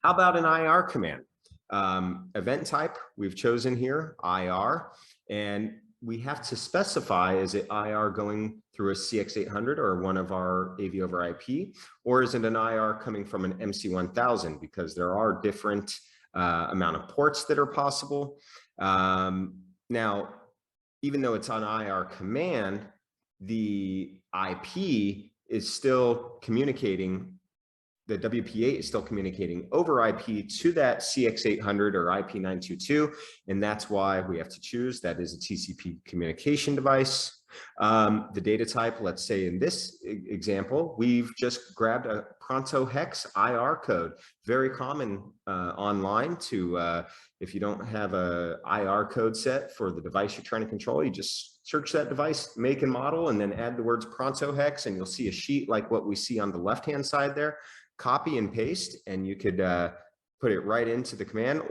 How about an IR command? Event type, we've chosen here, IR, and we have to specify, is it IR going through a CX800 or one of our AV over IP, or is it an IR coming from an MC1000? Because there are different amount of ports that are possible. Now, even though it's on IR command, the IP is still communicating, the WPA is still communicating over IP to that CX800 or IP922, and that's why we have to choose that is a TCP communication device. The data type, let's say in this example, we've just grabbed a Pronto Hex IR code, very common online to, if you don't have a IR code set for the device you're trying to control, you just search that device, make and model, and then add the words Pronto Hex, and you'll see a sheet like what we see on the left-hand side there. Copy and paste, and you could put it right into the command,